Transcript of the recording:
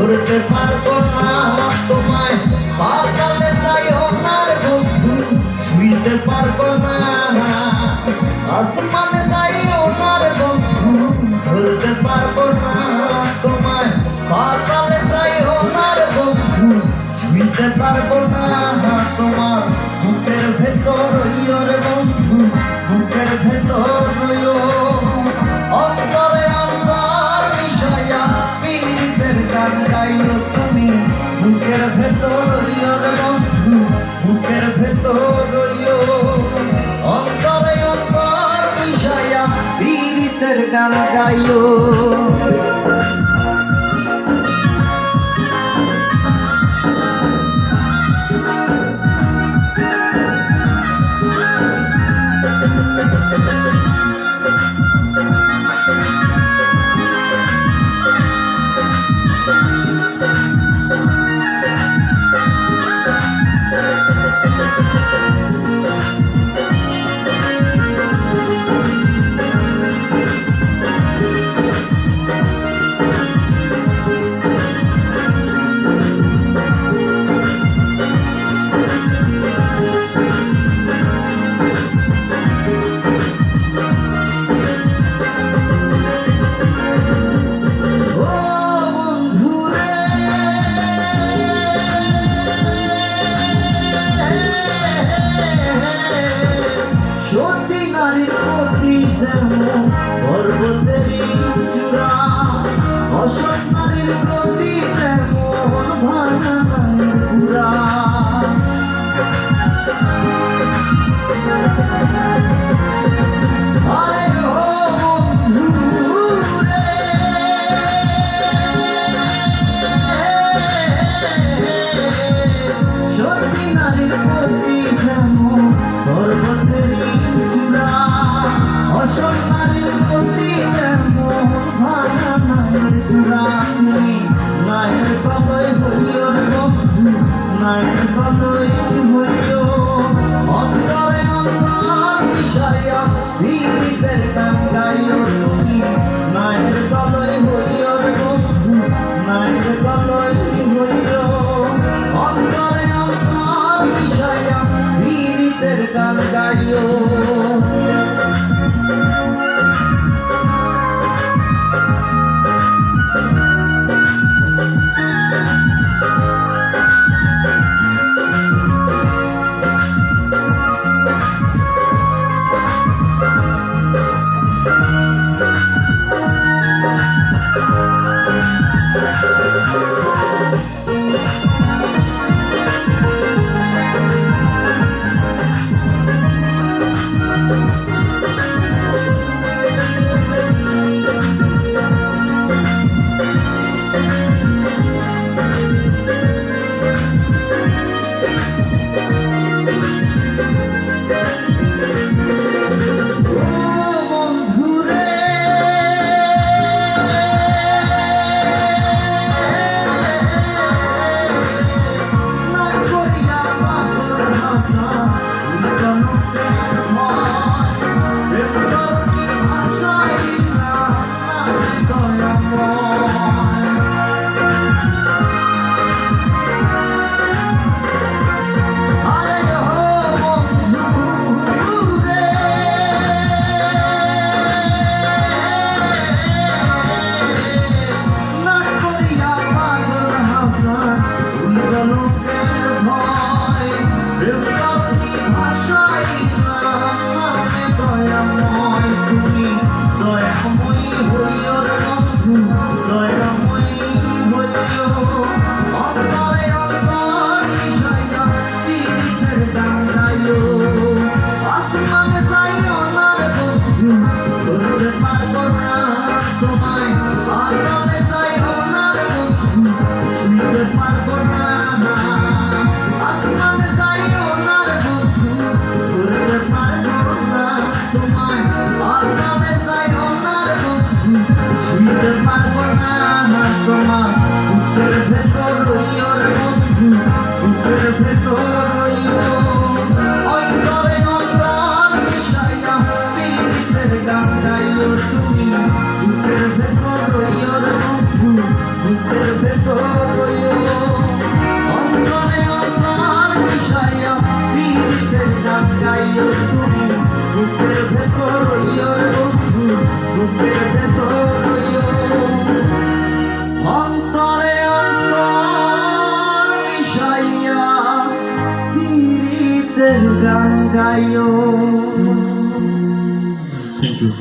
ধরতে পারবো না তোমায়, পাতালে যাইও না বন্ধু ছুঁইতে পারবো না, আসমানে যাইও না বন্ধু ধরতে পারবো না তোমায়, পাতালে যাইও না বন্ধু ছুঁইতে পারবো না। তোমার বুকের ভেতর রইও রে বন্ধু, বুকের ভেতর রইও, অন্তরে অন্তর মিশাইয়া পীড়িতের গান গাইও তুমি, বুকের ভেতর রইও রে বন্ধু, বুকের ভেতর রইও, অন্তরে অন্তর মিশাইয়া পীড়িতের গান গাইও। পর্বতেরই চূড়া অসৎ নারীর প্রতি তেমন ভাঙা মায়ের পুরা, আরে ও বন্ধু রে সত্যি নারীর প্রতি যেমন পর্বতেরই চূড়া অসৎ নারীর প্রতি তেমন ভাঙা মায়ের পুরা, তুমি মায়ের কলয় হইও বন্ধু, মায়ের কলয় হইও, অন্তরে অন্তর মিশাইয়া পীড়িতের গান গাইও তুমি, মায়ের কলয় হইও বন্ধু, মায়ের কলয় হইও, অন্তরে অন্তর মিশাইয়া পীড়িতের গান গাইও। তুমি বুকের ভেতর রইও রে বন্ধু, বুকের ভেতর রইয়র বন্ধু বুকের ভেতর রইয় অন্তরে অন্তর মিশাইয়া পীড়িতের গান গাইও। Thank you.